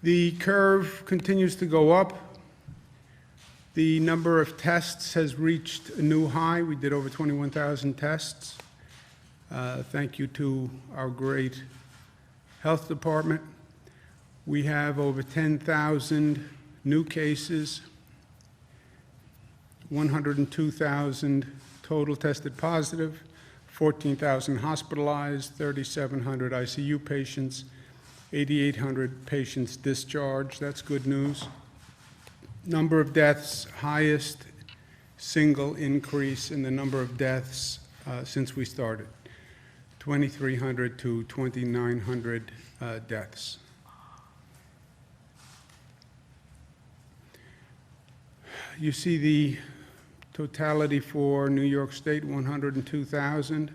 The curve continues to go up. The number of tests has reached a new high. We did over 21,000 tests. Thank you to our great health department. We have over 10,000 new cases, 102,000 total tested positive, 14,000 hospitalized, 3,700 ICU patients, 8,800 patients discharged. That's good news. Number of deaths, highest single increase in the number of deaths since we started, 2,300 to 2,900 deaths. You see the totality for New York State, 102,000.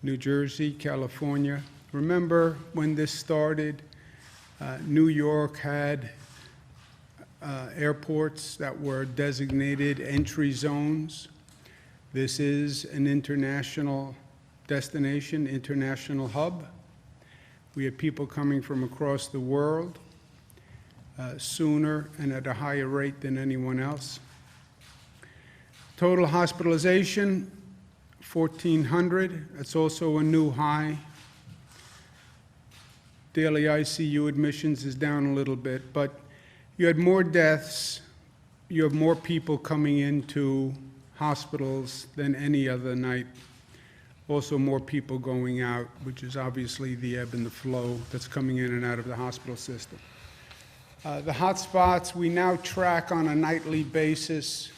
New Jersey, California. Remember when this started, New York had airports that were designated entry zones. This is an international destination, international hub. We have people coming from across the world sooner and at a higher rate than anyone else. Total hospitalization, 1,400. That's also a new high. Daily ICU admissions is down a little bit, but you had more deaths, you have more people coming into hospitals than any other night. Also more people going out, which is obviously the ebb and the flow that's coming in and out of the hospital system. The hot spots, we now track on a nightly basis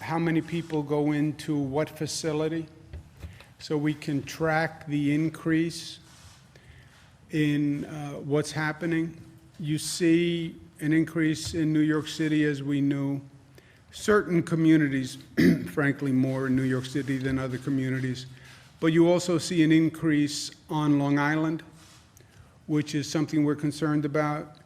how many people go into what facility, so we can track the increase in what's happening. You see an increase in New York City, as we knew. Certain communities, frankly, more in New York City than other communities. But you also see an increase on Long Island, which is something we're concerned about.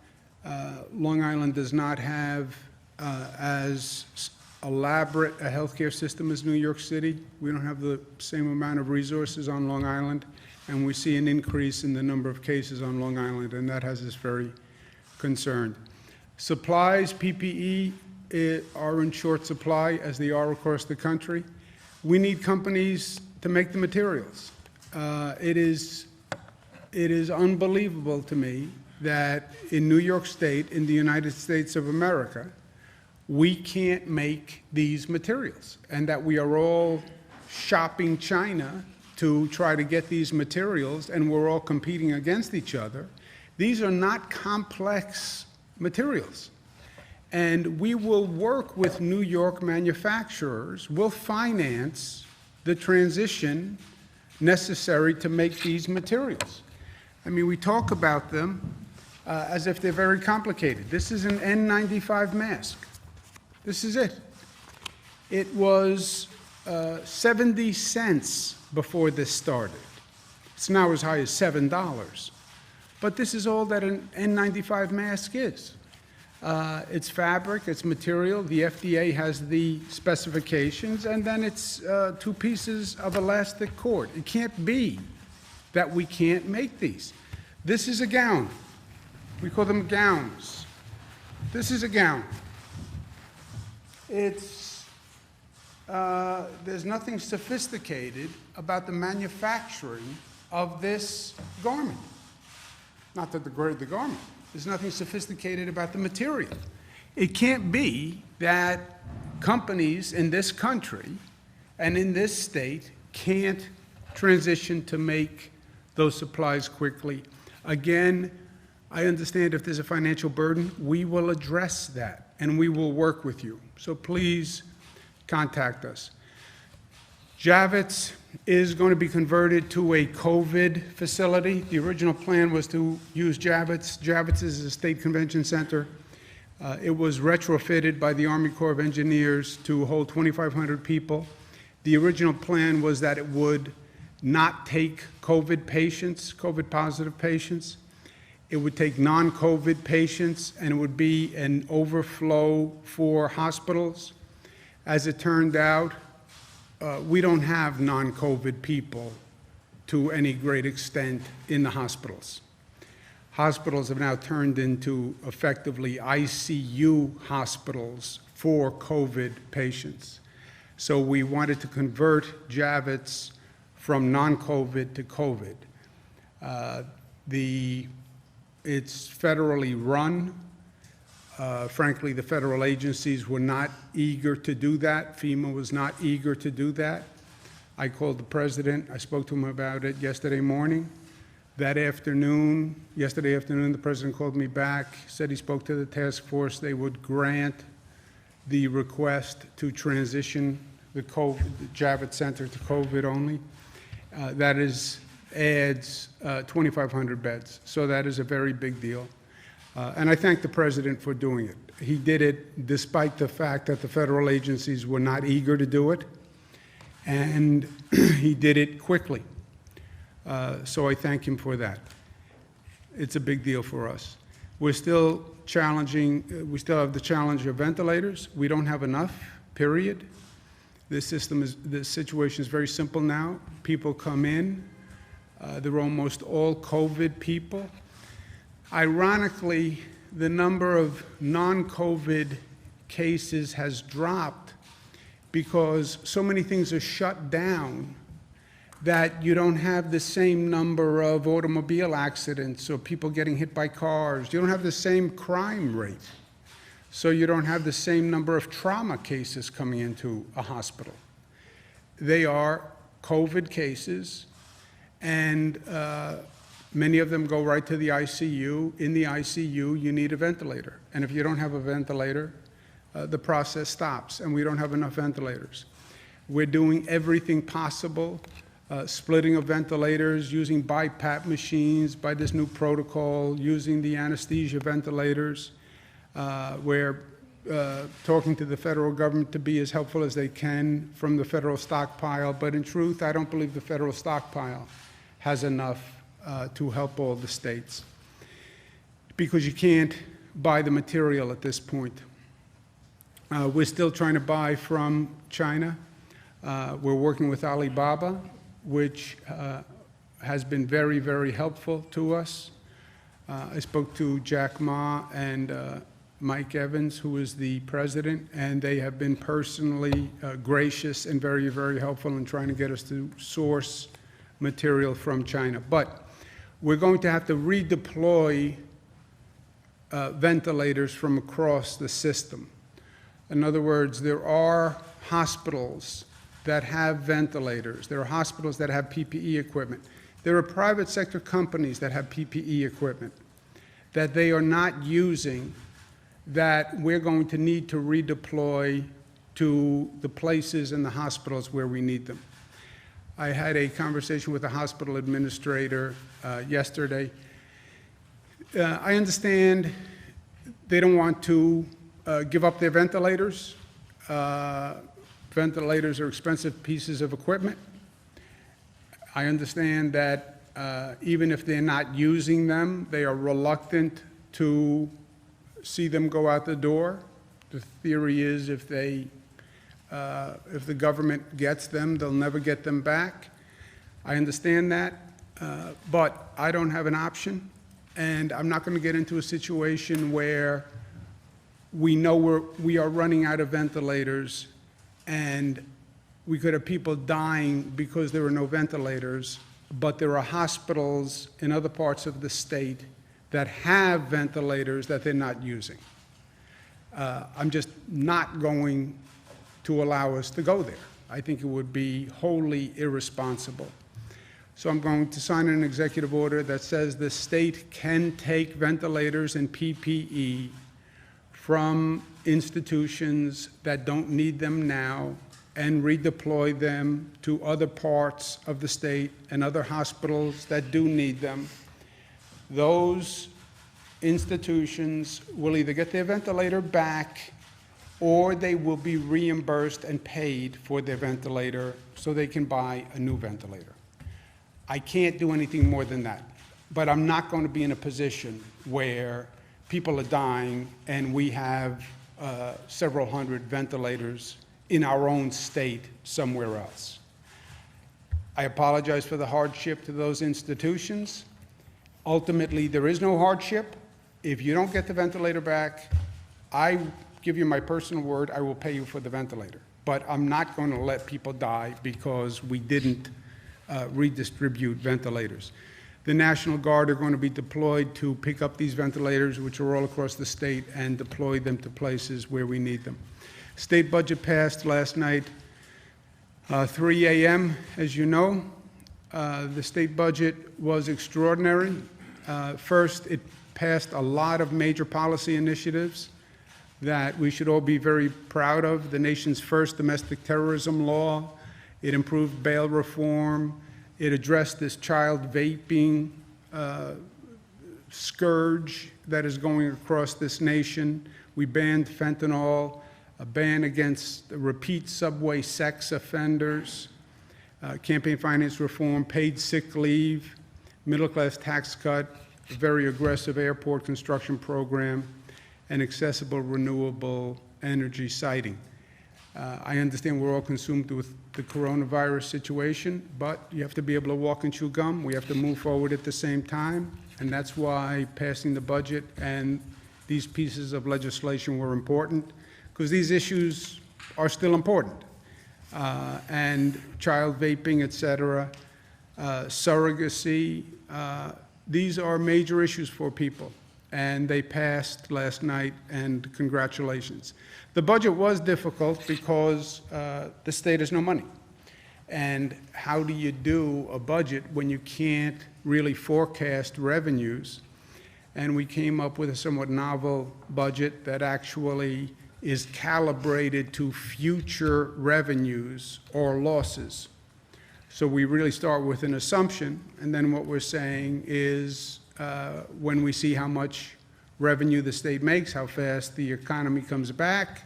Long Island does not have as elaborate a healthcare system as New York City. We don't have the same amount of resources on Long Island, and we see an increase in the number of cases on Long Island, and that has us very concerned. Supplies, PPE, are in short supply, as they are across the country. We need companies to make the materials. It is unbelievable to me that in New York State, in the United States of America, we can't make these materials, and that we are all shopping China to try to get these materials, and we're all competing against each other. These are not complex materials. And we will work with New York manufacturers. We'll finance the transition necessary to make these materials. I mean, we talk about them as if they're very complicated. This is an N95 mask. This is it. It was 70 cents before this started. It's now as high as $7. But this is all that an N95 mask is. It's fabric, it's material. The FDA has the specifications, and then it's 2 pieces of elastic cord. It can't be that we can't make these. This is a gown. We call them gowns. This is a gown. It's, there's nothing sophisticated about the manufacturing of this garment. Not to degrade the garment. There's nothing sophisticated about the material. It can't be that companies in this country and in this state can't transition to make those supplies quickly. Again, I understand if there's a financial burden, we will address that and we will work with you. So please contact us. Javits is going to be converted to a COVID facility. The original plan was to use Javits. Javits is a state convention center. It was retrofitted by the Army Corps of Engineers to hold 2,500 people. The original plan was that it would not take COVID patients, COVID positive patients. It would take non-COVID patients, and it would be an overflow for hospitals. As it turned out, we don't have non-COVID people to any great extent in the hospitals. hospitals have now turned into effectively ICU hospitals for COVID patients. So we wanted to convert Javits from non-COVID to COVID. It's federally run. Frankly, the federal agencies were not eager to do that. FEMA was not eager to do that. I called the president. I spoke to him about it yesterday morning. Yesterday afternoon, the president called me back, said he spoke to the task force. They would grant the request to transition the Javits Center to COVID only. That adds 2,500 beds. So that is a very big deal. And I thank the president for doing it. He did it despite the fact that the federal agencies were not eager to do it. And he did it quickly. So I thank him for that. It's a big deal for us. We're still challenging, we still have the challenge of ventilators. We don't have enough, period. The situation is very simple now. People come in, they're almost all COVID people. Ironically, the number of non-COVID cases has dropped because so many things are shut down that you don't have the same number of automobile accidents or people getting hit by cars. You don't have the same crime rate. So you don't have the same number of trauma cases coming into a hospital. They are COVID cases, and many of them go right to the ICU. In the ICU, you need a ventilator. And if you don't have a ventilator, the process stops, and we don't have enough ventilators. We're doing everything possible. Splitting of ventilators, using BiPAP machines by this new protocol, using the anesthesia ventilators. We're talking to the federal government to be as helpful as they can from the federal stockpile, but in truth, I don't believe the federal stockpile has enough to help all the states, because you can't buy the material at this point. We're still trying to buy from China. We're working with Alibaba, which has been very, very helpful to us. I spoke to Jack Ma and Mike Evans, who is the president, and they have been personally gracious and very, very helpful in trying to get us to source material from China. But we're going to have to redeploy ventilators from across the system. In other words, there are hospitals that have ventilators. There are hospitals that have PPE equipment. There are private sector companies that have PPE equipment that they are not using, that we're going to need to redeploy to the places and the hospitals where we need them. I had a conversation with a hospital administrator yesterday. I understand they don't want to give up their ventilators. Ventilators are expensive pieces of equipment. I understand that even if they're not using them, they are reluctant to see them go out the door. The theory is if the government gets them, they'll never get them back. I understand that, but I don't have an option, and I'm not going to get into a situation where we know we are running out of ventilators and we could have people dying because there are no ventilators, but there are hospitals in other parts of the state that have ventilators that they're not using. I'm just not going to allow us to go there. I think it would be wholly irresponsible. So I'm going to sign an executive order that says the state can take ventilators and PPE from institutions that don't need them now and redeploy them to other parts of the state and other hospitals that do need them. Those institutions will either get their ventilator back or they will be reimbursed and paid for their ventilator so they can buy a new ventilator. I can't do anything more than that, but I'm not going to be in a position where people are dying and we have several hundred ventilators in our own state somewhere else. I apologize for the hardship to those institutions. Ultimately, there is no hardship. If you don't get the ventilator back, I give you my personal word, I will pay you for the ventilator. But I'm not going to let people die because we didn't redistribute ventilators. The National Guard are going to be deployed to pick up these ventilators, which are all across the state, and deploy them to places where we need them. State budget passed last night, 3 a.m., as you know. The state budget was extraordinary. First, it passed a lot of major policy initiatives that we should all be very proud of. The nation's first domestic terrorism law. It improved bail reform. It addressed this child vaping scourge that is going across this nation. We banned fentanyl, a ban against repeat subway sex offenders, campaign finance reform, paid sick leave, middle-class tax cut, a very aggressive airport construction program, and accessible renewable energy siting. I understand we're all consumed with the coronavirus situation, but you have to be able to walk and chew gum. We have to move forward at the same time, and that's why passing the budget and these pieces of legislation were important, because these issues are still important. And child vaping, et cetera, surrogacy, these are major issues for people, and they passed last night, and congratulations. The budget was difficult because the state has no money. And how do you do a budget when you can't really forecast revenues? And we came up with a somewhat novel budget that actually is calibrated to future revenues or losses. So we really start with an assumption, and then what we're saying is when we see how much revenue the state makes, how fast the economy comes back,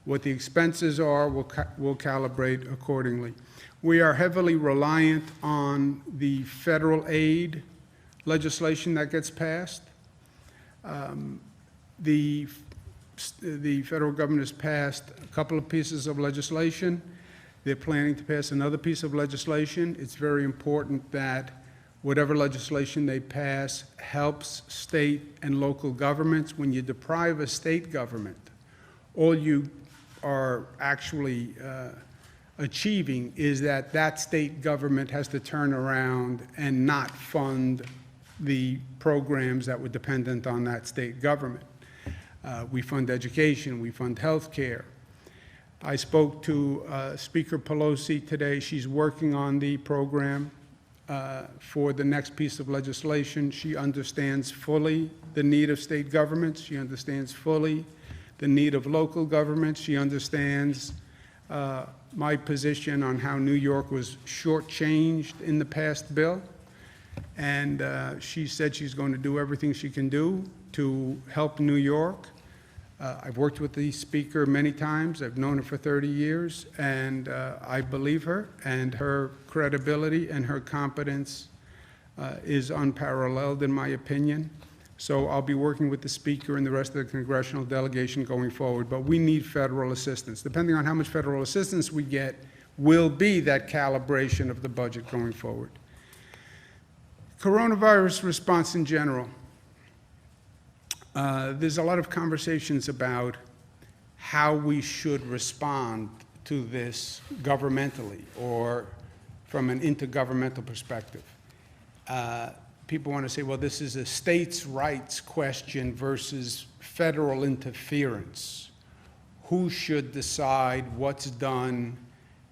what the expenses are, we'll calibrate accordingly. We are heavily reliant on the federal aid legislation that gets passed. The federal government has passed a couple of pieces of legislation. They're planning to pass another piece of legislation. It's very important that whatever legislation they pass helps state and local governments. When you deprive a state government, all you are actually achieving is that that state government has to turn around and not fund the programs that were dependent on that state government. We fund education, we fund health care. I spoke to Speaker Pelosi today. She's working on the program for the next piece of legislation. She understands fully the need of state governments. She understands fully the need of local governments. She understands my position on how New York was shortchanged in the past bill. And she said she's going to do everything she can do to help New York. I've worked with the speaker many times. I've known her for 30 years, and I believe her, and her credibility and her competence is unparalleled in my opinion. So I'll be working with the speaker and the rest of the congressional delegation going forward, but we need federal assistance. Depending on how much federal assistance we get will be that calibration of the budget going forward. Coronavirus response in general. There's a lot of conversations about how we should respond to this governmentally or from an intergovernmental perspective. People want to say, well, this is a states' rights question versus federal interference. Who should decide what's done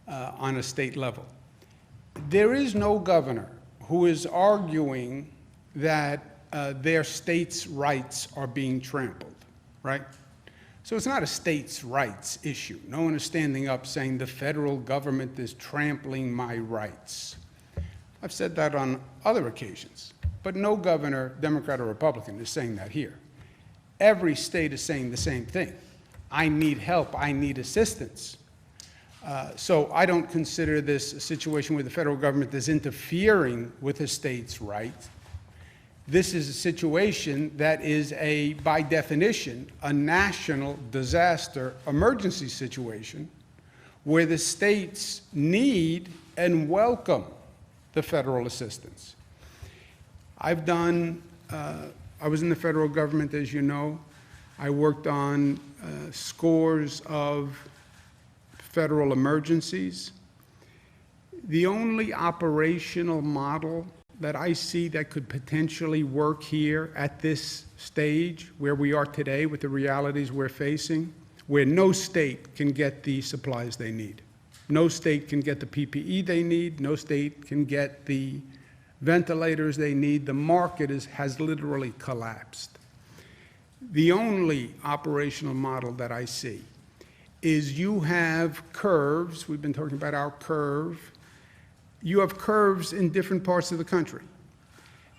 on a state level? There is no governor who is arguing that their states' rights are being trampled, right? So it's not a states' rights issue. No one is standing up saying the federal government is trampling my rights. I've said that on other occasions, but no governor, Democrat or Republican, is saying that here. Every state is saying the same thing. I need help, I need assistance. So I don't consider this a situation where the federal government is interfering with a state's rights. This is a situation that is by definition, a national disaster emergency situation where the states need and welcome the federal assistance. I've done, I was in the federal government, as you know. I worked on scores of federal emergencies. The only operational model that I see that could potentially work here at this stage where we are today with the realities we're facing, where no state can get the supplies they need. No state can get the PPE they need. No state can get the ventilators they need. The market has literally collapsed. The only operational model that I see is you have curves. We've been talking about our curve. You have curves in different parts of the country.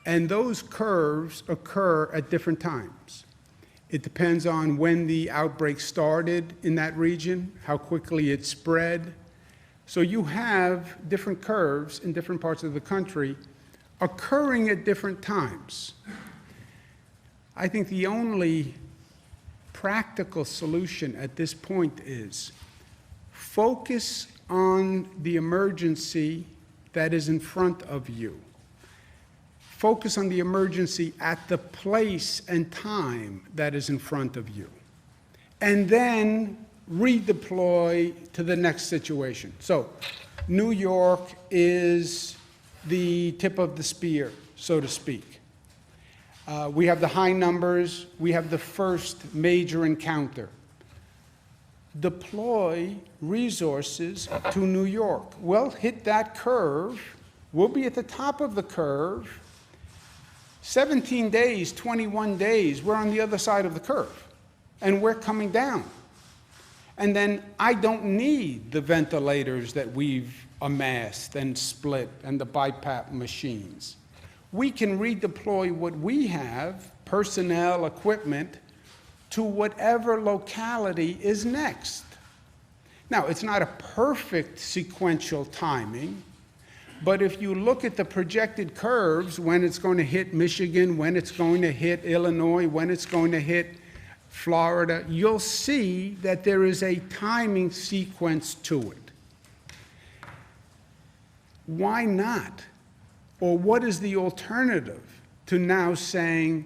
And those curves occur at different times. It depends on when the outbreak started in that region, how quickly it spread. So you have different curves in different parts of the country occurring at different times. I think the only practical solution at this point is focus on the emergency that is in front of you. Focus on the emergency at the place and time that is in front of you. And then redeploy to the next situation. So New York is the tip of the spear, so to speak. We have the high numbers. We have the first major encounter. Deploy resources to New York. We'll hit that curve. We'll be at the top of the curve. 17 days, 21 days, we're on the other side of the curve, and we're coming down. And then I don't need the ventilators that we've amassed and split and the BiPAP machines. We can redeploy what we have, personnel, equipment, to whatever locality is next. Now, it's not a perfect sequential timing, but if you look at the projected curves, when it's going to hit Michigan, when it's going to hit Illinois, when it's going to hit Florida, you'll see that there is a timing sequence to it. Why not? Or what is the alternative to now saying,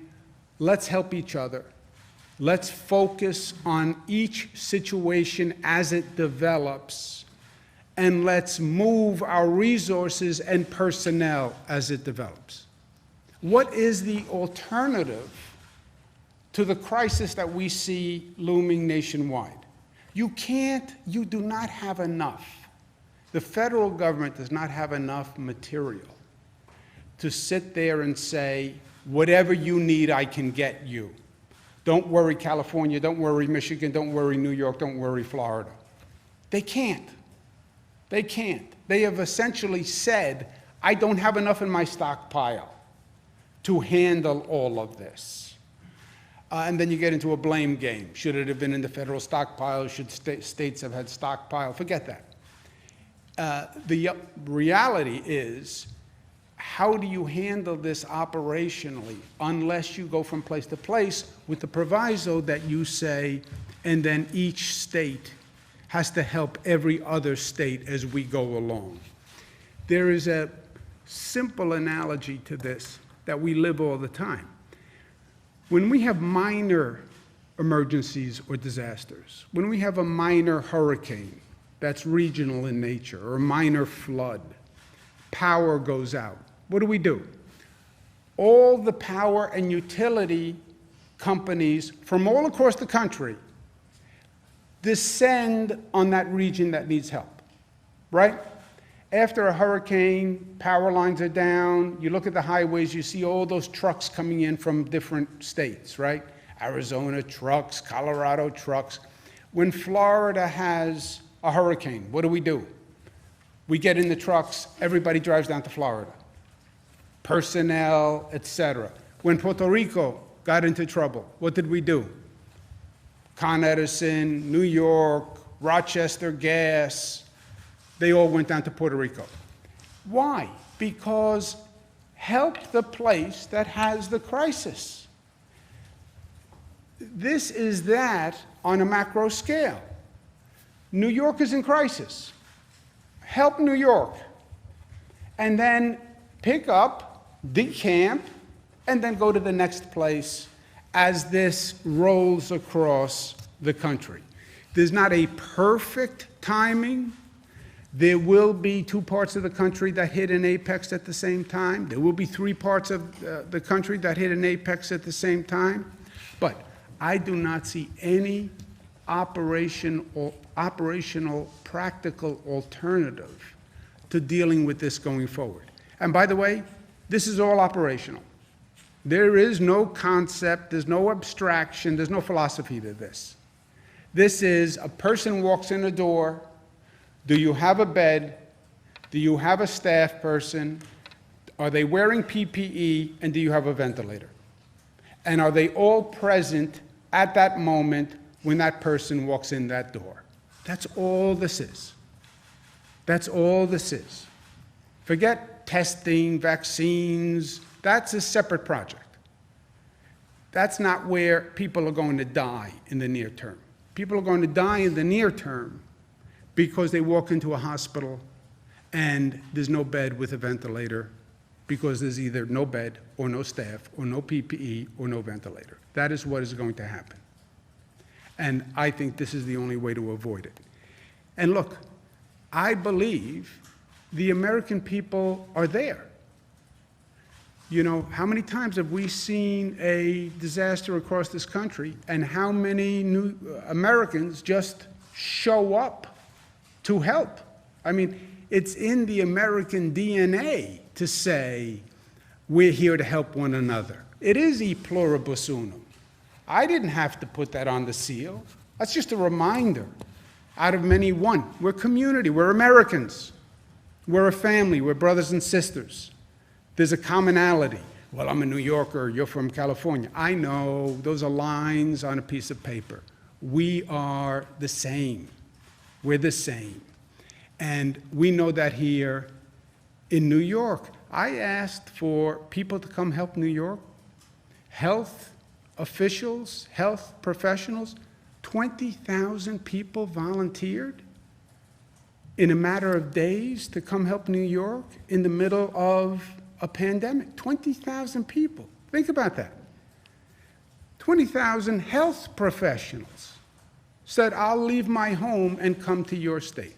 let's help each other. Let's focus on each situation as it develops, and let's move our resources and personnel as it develops. What is the alternative to the crisis that we see looming nationwide? You do not have enough. The federal government does not have enough material to sit there and say, whatever you need, I can get you. Don't worry, California, don't worry, Michigan, don't worry, New York, don't worry, Florida. They can't. They can't. They have essentially said, I don't have enough in my stockpile to handle all of this. And then you get into a blame game. Should it have been in the federal stockpile? Should states have had stockpile? Forget that. The reality is, how do you handle this operationally unless you go from place to place with the proviso that you say, and then each state has to help every other state as we go along? There is a simple analogy to this that we live all the time. When we have minor emergencies or disasters, when we have a minor hurricane that's regional in nature, or a minor flood, power goes out, what do? All the power and utility companies from all across the country descend on that region that needs help, right? After a hurricane, power lines are down. You look at the highways, you see all those trucks coming in from different states, right? Arizona trucks, Colorado trucks. When Florida has a hurricane, what do? We get in the trucks, everybody drives down to Florida. Personnel, etc. When Puerto Rico got into trouble, what did we do? Con Edison, New York, Rochester Gas, they all went down to Puerto Rico. Why? Because help the place that has the crisis. This is that on a macro scale. New York is in crisis. Help New York. And then pick up, decamp, and then go to the next place as this rolls across the country. There's not a perfect timing. There will be 2 parts of the country that hit an apex at the same time. There will be 3 parts of the country that hit an apex at the same time. But I do not see any operational, practical alternative to dealing with this going forward. And by the way, this is all operational. There is no concept, there's no abstraction, there's no philosophy to this. This is a person walks in a door. Do you have a bed? Do you have a staff person? Are they wearing PPE? And do you have a ventilator? And are they all present at that moment when that person walks in that door? That's all this is. That's all this is. Forget testing, vaccines. That's a separate project. That's not where people are going to die in the near term. People are going to die in the near term because they walk into a hospital and there's no bed with a ventilator because there's either no bed or no staff or no PPE or no ventilator. That is what is going to happen. And I think this is the only way to avoid it. And look, I believe the American people are there. You know, how many times have we seen a disaster across this country, and how many new Americans just show up to help? I mean, it's in the American DNA to say, we're here to help one another. It is e pluribus unum. I didn't have to put that on the seal. That's just a reminder. Out of many, one. We're community, we're Americans. We're a family, we're brothers and sisters. There's a commonality. Well, I'm a New Yorker, you're from California. I know, those are lines on a piece of paper. We are the same. We're the same. And we know that here in New York. I asked for people to come help New York. Health officials, health professionals, 20,000 people volunteered in a matter of days to come help New York in the middle of a pandemic. 20,000 people. Think about that. 20,000 health professionals said, I'll leave my home and come to your state.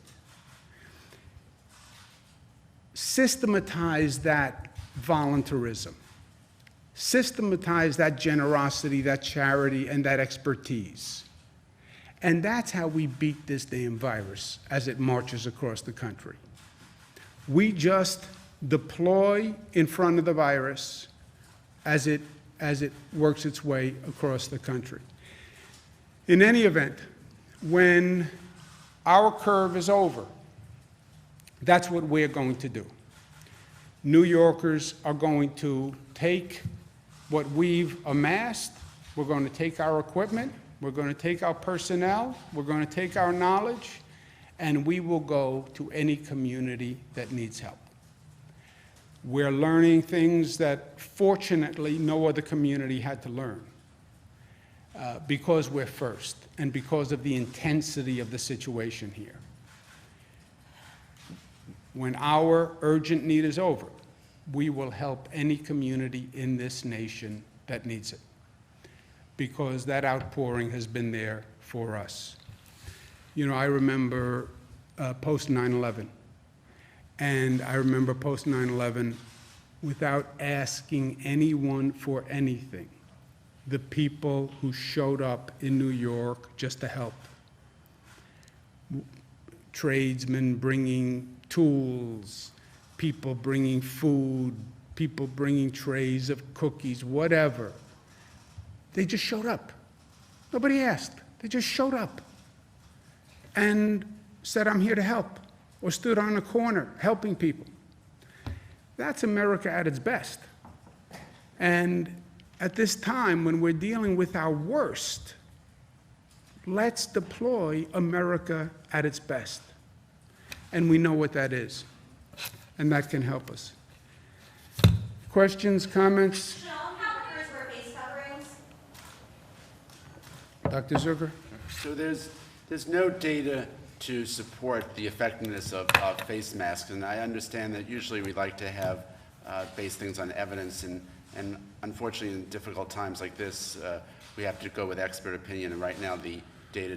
Systematize that voluntarism. Systematize that generosity, that charity, and that expertise. And that's how we beat this damn virus as it marches across the country. We just deploy in front of the virus as it works its way across the country. In any event, when our curve is over, that's what we're going to do. New Yorkers are going to take what we've amassed, we're going to take our equipment, we're going to take our personnel, we're going to take our knowledge, and we will go to any community that needs help. We're learning things that, fortunately, no other community had to learn because we're first and because of the intensity of the situation here. When our urgent need is over, we will help any community in this nation that needs it, because that outpouring has been there for us. You know, I remember post 9/11. And I remember post 9/11, without asking anyone for anything, the people who showed up in New York just to help. Tradesmen bringing tools, people bringing food, people bringing trays of cookies, whatever. They just showed up. Nobody asked. They just showed up and said, I'm here to help, or stood on a corner helping people. That's America at its best. And at this time, when we're dealing with our worst, let's deploy America at its best. And we know what that is. And that can help us. Questions, comments? How many workers wear face coverings? Dr. Zucker? So there's no data to support the effectiveness of face masks, and I understand that usually we like to have base things on evidence, and And unfortunately, in difficult times like this, we have to go with expert opinion, and right now the data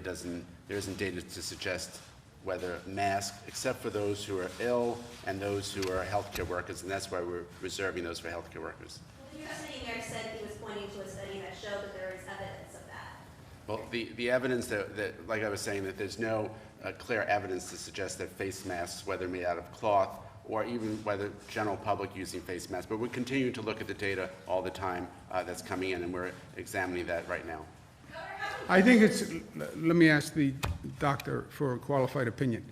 there isn't data to suggest whether masks, except for those who are ill and those who are healthcare workers, and that's why we're reserving those for healthcare workers. Well, the U.S. Mayor said he was pointing to a study that showed that there is evidence of that. Well, the evidence that, like I was saying, that there's no clear evidence to suggest that face masks, whether made out of cloth or even whether general public using face masks, but we're continuing to look at the data all the time that's coming in, and we're examining that right now. I think it's, let me ask the doctor for a qualified opinion.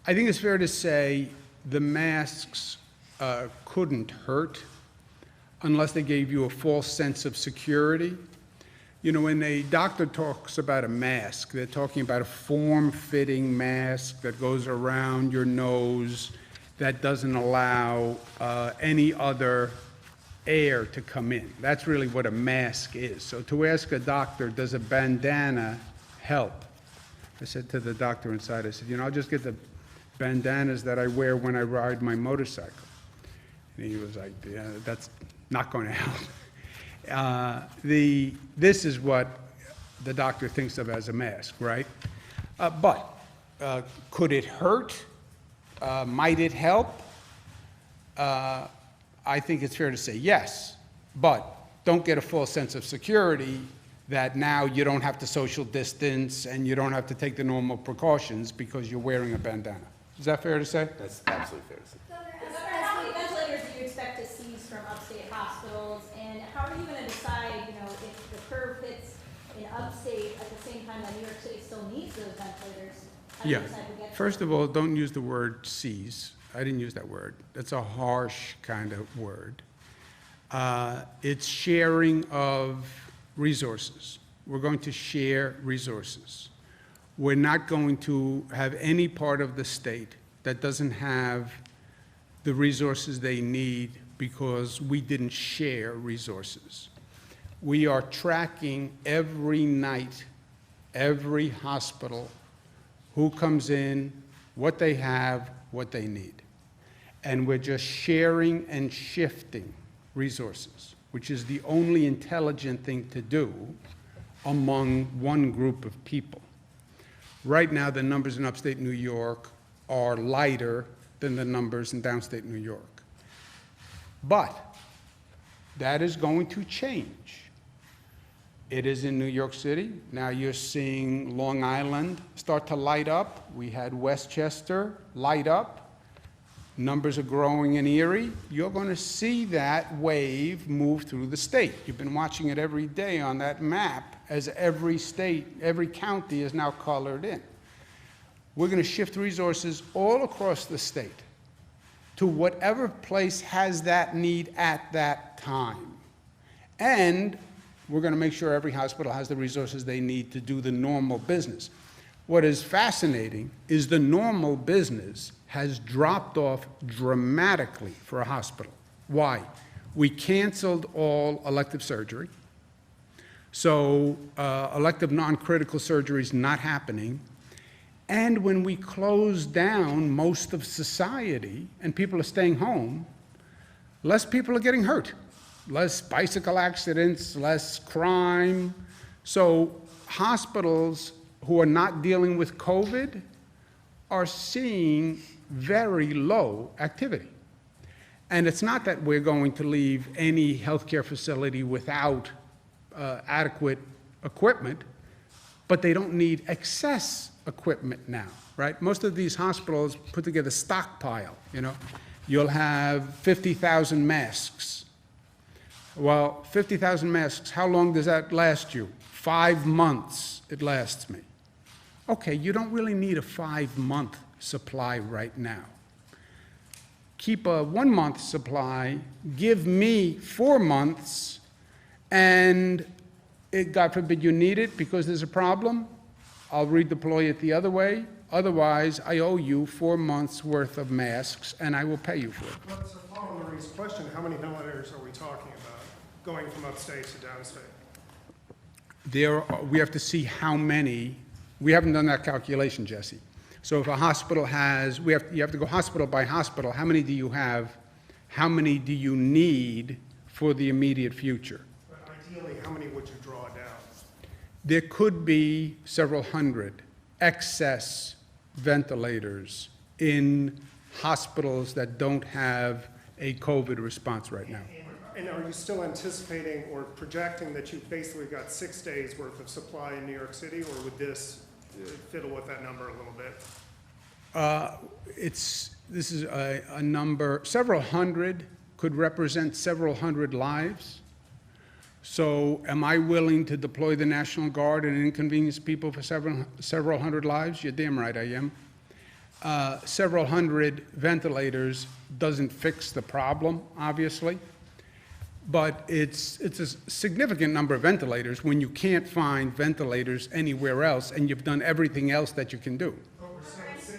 I think it's fair to say the masks couldn't hurt unless they gave you a false sense of security. You know, when a doctor talks about a mask, they're talking about a form-fitting mask that goes around your nose that doesn't allow any other air to come in. That's really what a mask is. So to ask a doctor, does a bandana help? I said to the doctor inside, I said, you know, I'll just get the bandanas that I wear when I ride my motorcycle. And he was like, yeah, that's not going to help. This is what the doctor thinks of as a mask, right? But could it hurt? Might it help? I think it's fair to say yes, but don't get a false sense of security that now you don't have to social distance and you don't have to take the normal precautions because you're wearing a bandana. Is that fair to say? That's absolutely fair to say. Governor, how many ventilators do you expect to seize from upstate hospitals, and how are you going to decide, you know, if the curve hits in upstate at the same time that New York City still needs those ventilators? How do you Yeah. decide who gets First of all, don't use the word seize. I didn't use that word. That's a harsh kind of word. It's sharing of resources. We're going to share resources. We're not going to have any part of the state that doesn't have the resources they need because we didn't share resources. We are tracking every night, every hospital, who comes in, what they have, what they need. And we're just sharing and shifting resources, which is the only intelligent thing to do among one group of people. Right now, the numbers in upstate New York are lighter than the numbers in downstate New York. But that is going to change. It is in New York City. Now you're seeing Long Island start to light up. We had Westchester light up. Numbers are growing in Erie. You're going to see that wave move through the state. You've been watching it every day on that map as every state, every county is now colored in. We're going to shift resources all across the state to whatever place has that need at that time. And we're going to make sure every hospital has the resources they need to do the normal business. What is fascinating is the normal business has dropped off dramatically for a hospital. Why? We canceled all elective surgery. So elective non-critical surgery is not happening. And when we close down most of society and people are staying home, less people are getting hurt. Less bicycle accidents, less crime. So hospitals who are not dealing with COVID are seeing very low activity. And it's not that we're going to leave any healthcare facility without adequate equipment, but they don't need excess equipment now, right? Most of these hospitals put together stockpile, you know. You'll have 50,000 masks. Well, 50,000 masks, how long does that last you? 5 months it lasts me. Okay, you don't really need a 5-month supply right now. Keep a 1-month supply, give me 4 months, and God forbid you need it because there's a problem, I'll redeploy it the other way. Otherwise, I owe you 4 months worth of masks and I will pay you for it. Well, so following Marie's question, how many ventilators are we talking about going from upstate to downstate? We have to see how many. We haven't done that calculation, Jesse. So if a hospital has, you have to go hospital by hospital. How many do you have? How many do you need for the immediate future. But ideally, how many would you draw down? There could be several hundred excess ventilators in hospitals that don't have a COVID response right now. And are you still anticipating or projecting that you've basically got 6 days worth of supply in New York City, or would this fiddle with that number a little bit? This is a number, several hundred could represent several hundred lives. So am I willing to deploy the National Guard and inconvenience people for several hundred lives? You're damn right I am. Several hundred ventilators doesn't fix the problem, obviously, but it's a significant number of ventilators when you can't find ventilators anywhere else and you've done everything else that you can do. Oh,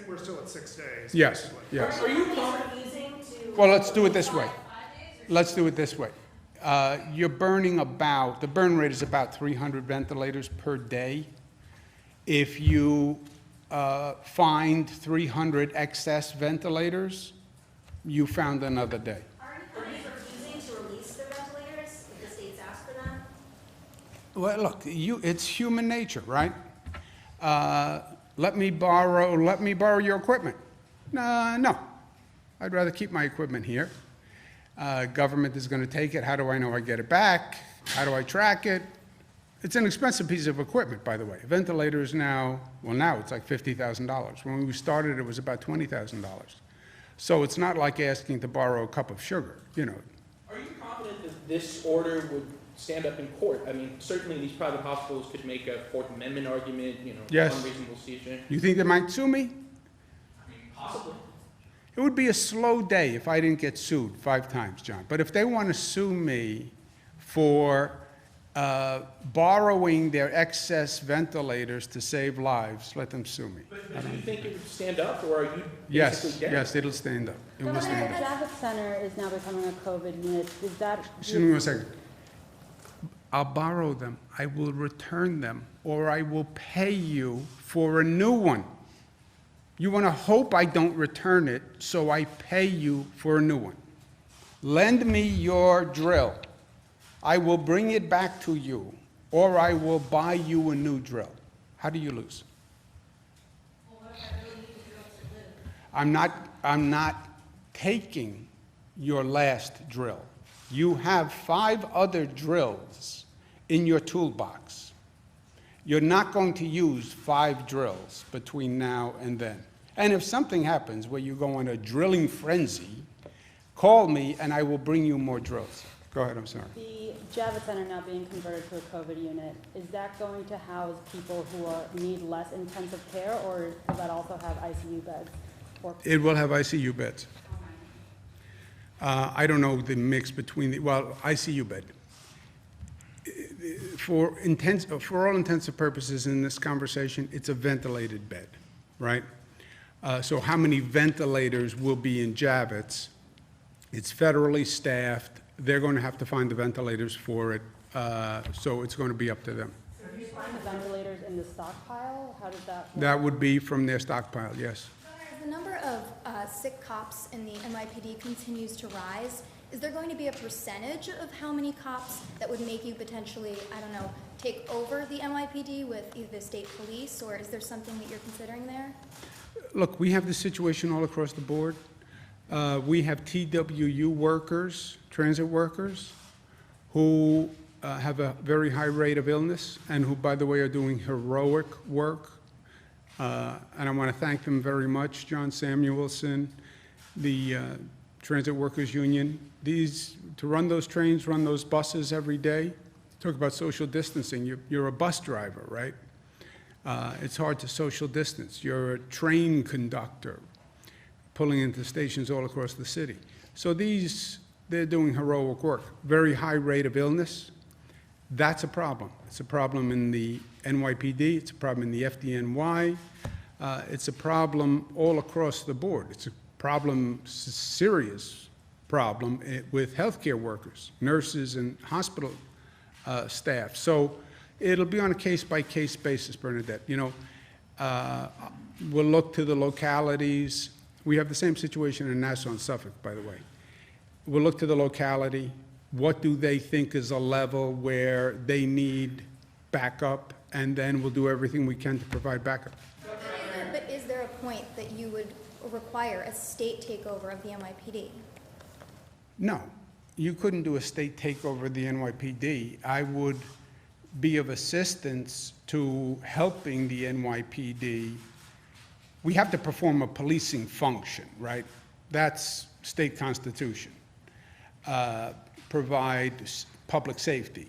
we're still at 6 days. Yes, basically. yes. Are you refusing to? Well, let's do it this way. Let's do it this way. You're burning the burn rate is about 300 ventilators per day. If you find 300 excess ventilators, you found another day. Are you refusing to release the ventilators if the states ask for them? Well, look, it's human nature, right? Let me borrow your equipment. No. I'd rather keep my equipment here. Government is going to take it. How do I know I get it back? How do I track it? It's an expensive piece of equipment, by the way. Ventilators now it's like $50,000. When we started, it was about $20,000. So it's not like asking to borrow a cup of sugar, you know. Are you confident that this order would stand up in court? I mean, certainly these private hospitals could make a Fourth Amendment argument, Yes. unreasonable seizure. You think they might sue me? I mean, possibly. It would be a slow day if I didn't get sued 5 times, John. But if they want to sue me for borrowing their excess ventilators to save lives, let them sue me. But do you think it would stand up, or are you Yes, basically dead? yes, it'll stand up. It will stand up. Javits Center is now becoming a COVID unit. Is that? Excuse me one second. I'll borrow them, I will return them, or I will pay you for a new one. You want to hope I don't return it, so I pay you for a new one. Lend me your drill. I will bring it back to you, or I will buy you a new drill. How do you lose? I'm not taking your last drill. You have 5 other drills in your toolbox. You're not going to use 5 drills between now and then. And if something happens where you go on a drilling frenzy, call me and I will bring you more drills. Go ahead, I'm sorry. The Javits Center now being converted to a COVID unit, is that going to house people who need less intensive care, or will that also have ICU beds? It will have ICU beds. I don't know the mix between ICU bed. For all intents and purposes in this conversation, it's a ventilated bed, right? So how many ventilators will be in Javits? It's federally staffed. They're going to have to find the ventilators for it, so it's going to be up to them. Do you find the ventilators in the stockpile? How does that work? That would be from their stockpile, yes. As the number of sick cops in the NYPD continues to rise, is there going to be a percentage of how many cops that would make you potentially, take over the NYPD with either the state police, or is there something that you're considering there? Look, we have this situation all across the board. We have TWU workers, transit workers, who have a very high rate of illness and who, by the way, are doing heroic work. And I want to thank them very much, John Samuelson, the Transit Workers Union. To run those trains, run those buses every day, talk about social distancing. You're a bus driver, right? It's hard to social distance. You're a train conductor pulling into stations all across the city. So they're doing heroic work. Very high rate of illness. That's a problem. It's a problem in the NYPD. It's a problem in the FDNY. It's a problem all across the board. It's a problem, serious problem with healthcare workers, nurses, and hospital staff. So it'll be on a case-by-case basis, Bernadette. We'll look to the localities. We have the same situation in Nassau and Suffolk, by the way. We'll look to the locality. what do they think is a level where they need backup, and then we'll do everything we can to provide backup. But is there a point that you would require a state takeover of the NYPD? No, you couldn't do a state takeover of the NYPD. I would be of assistance to helping the NYPD. We have to perform a policing function, right? That's state constitution. Provide public safety.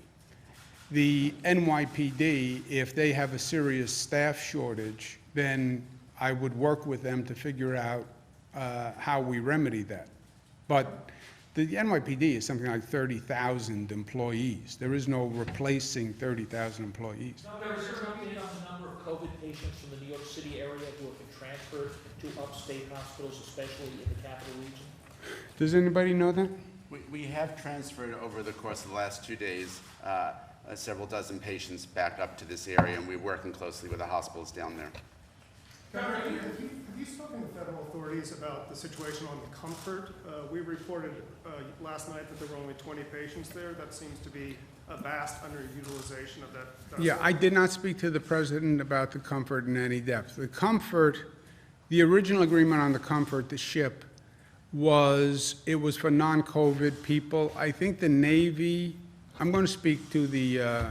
The NYPD, if they have a serious staff shortage, then I would work with them to figure out how we remedy that. But the NYPD is something like 30,000 employees. There is no replacing 30,000 employees. Now, there is there an update on the number of COVID patients from the New York City area who have been transferred to upstate hospitals, especially in the capital region? Does anybody know that? We have transferred over the course of the last 2 days several dozen patients back up to this area, and we're working closely with the hospitals down there. Governor, have you spoken to federal authorities about the situation on Comfort? We reported last night that there were only 20 patients there. That seems to be a vast underutilization of that. Yeah, I did not speak to the president about the Comfort in any depth. The Comfort, the original agreement on the Comfort, the ship, it was for non-COVID people. I think the Navy, I'm going to speak to the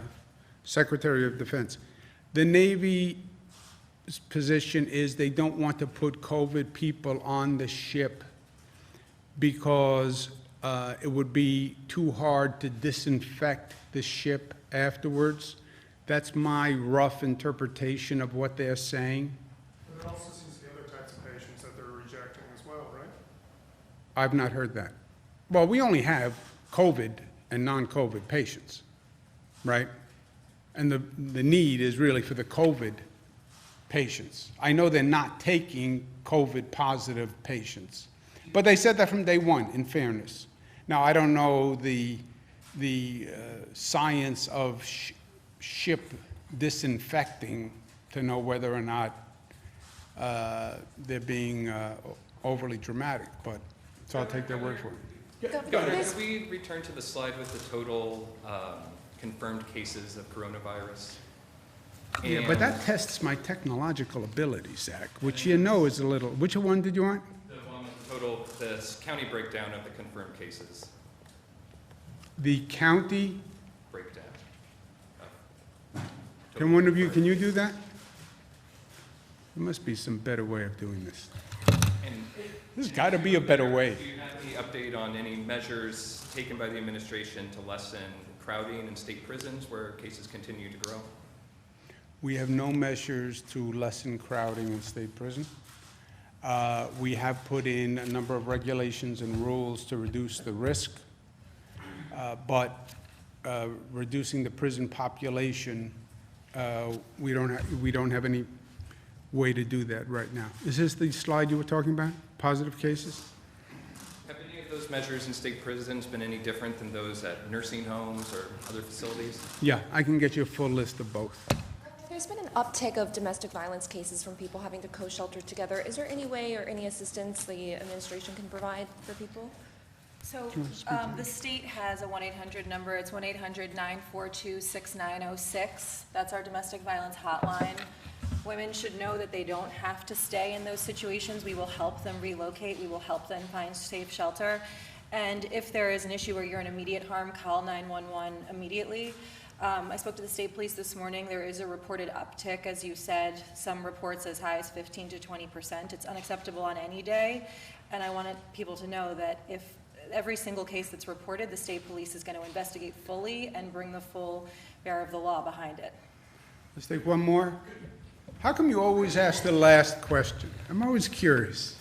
Secretary of Defense. The Navy's position is they don't want to put COVID people on the ship because it would be too hard to disinfect the ship afterwards. That's my rough interpretation of what they're saying. But it also seems the other types of patients that they're rejecting as well, right? I've not heard that. Well, we only have COVID and non-COVID patients, right? And the need is really for the COVID patients. I know they're not taking COVID-positive patients, but they said that from day one, in fairness. Now, I don't know the science of ship disinfecting to know whether or not they're being overly dramatic, but so I'll take their word for it. Governor, Could we return to the slide with the total confirmed cases of coronavirus? Yeah, but that tests my technological ability, Zach, which you know is a little, which one did you want? The one with the total, the county breakdown of the confirmed cases The county, breakdown. can one of you, can you do that? There must be some better way of doing this. And There's got to be a better way. do you have any update on any measures taken by the administration to lessen crowding in state prisons where cases continue to grow? We have no measures to lessen crowding in state prison. We have put in a number of regulations and rules to reduce the risk, but reducing the prison population, we don't have any way to do that right now. Is this the slide you were talking about? Positive cases? Have any of those measures in state prisons been any different than those at nursing homes or other facilities? Yeah, I can get you a full list of both. There's been an uptick of domestic violence cases from people having to co-shelter together. Is there any way or any assistance the administration can provide for people? So the state has a 1-800 number. It's 1-800-942-6906. That's our domestic violence hotline. Women should know that they don't have to stay in those situations. We will help them relocate. We will help them find safe shelter. And if there is an issue where you're in immediate harm, call 911 immediately. I spoke to the state police this morning. There is a reported uptick, as you said, some reports as high as 15 to 20%. It's unacceptable on any day. And I wanted people to know that if every single case that's reported, the state police is going to investigate fully and bring the full bear of the law behind it. Let's take one more. How come you always ask the last question? I'm always curious.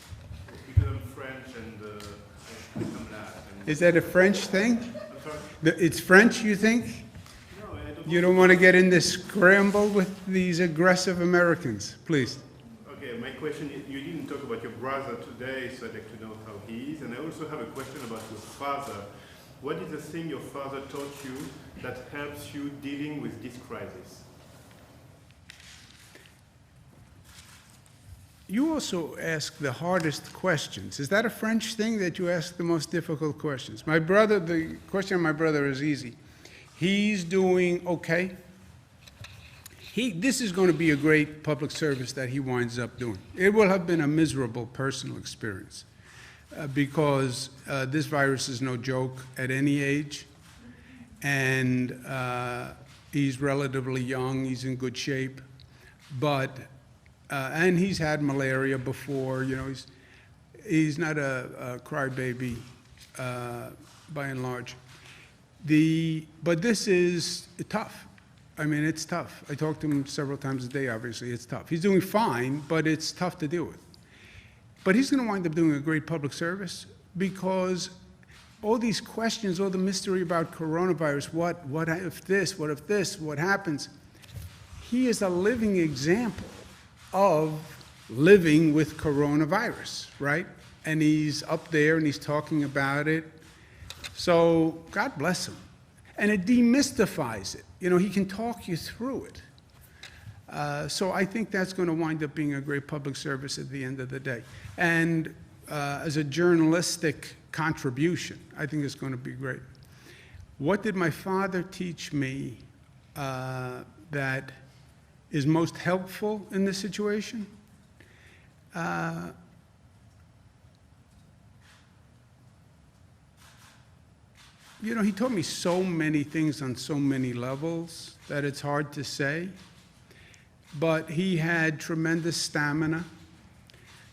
Because I'm French and I'm last. Is that a French thing? I'm sorry? It's French, you think? No, I don't. You don't want to get in this scramble with these aggressive Americans, please. Okay, my question is, you didn't talk about your brother today, so I'd like to know how he is. And I also have a question about your father. What is the thing your father taught you that helps you dealing with this crisis? you also ask the hardest questions. Is that a French thing, that you ask the most difficult questions? My brother, the question of my brother is easy. He's doing okay. This is going to be a great public service that he winds up doing. It will have been a miserable personal experience because this virus is no joke at any age. And he's relatively young, he's in good shape, but, and he's had malaria before, you know, he's not a crybaby by and large. But this is tough. I mean, it's tough. I talk to him several times a day, obviously, it's tough. He's doing fine, but it's tough to deal with. But he's gonna wind up doing a great public service because all these questions, all the mystery about coronavirus, what if this, what happens? He is a living example of living with coronavirus, right? And he's up there and he's talking about it. So God bless him. And it demystifies it. You know, he can talk you through it. So I think that's going to wind up being a great public service at the end of the day. And as a journalistic contribution, I think it's going to be great. What did my father teach me that is most helpful in this situation? You know, he taught me so many things on so many levels that it's hard to say. But he had tremendous stamina.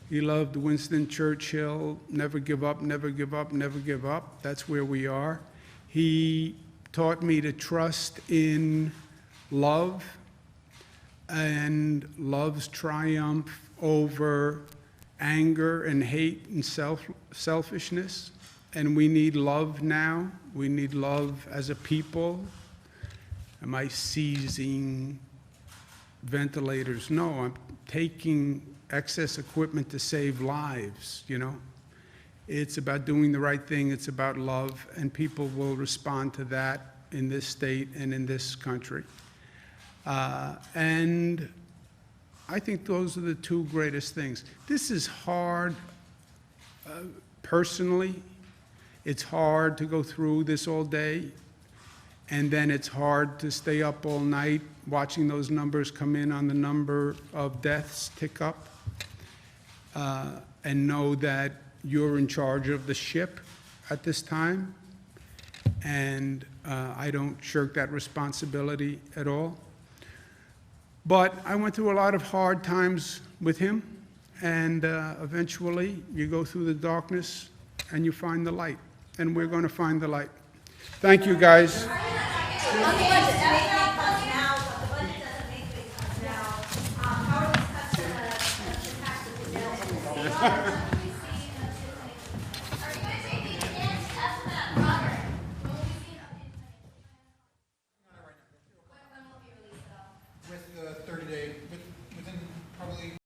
He loved Winston Churchill, never give up, never give up, never give up. That's where we are. He taught me to trust in love and love's triumph over anger and hate and selfishness. And we need love now. We need love as a people. Am I seizing ventilators? No, I'm taking excess equipment to save lives, you know. It's about doing the right thing. It's about love, and people will respond to that in this state and in this country. And I think those are the two greatest things. This is hard personally. It's hard to go through this all day, and then it's hard to stay up all night watching those numbers come in on the number of deaths tick up, and know that you're in charge of the ship at this time, and I don't shirk that responsibility at all. But I went through a lot of hard times with him, and eventually you go through the darkness and you find the light, and we're going to find the light. Thank you, guys. The budget doesn't make big cuts now. How are these cuts going to impact the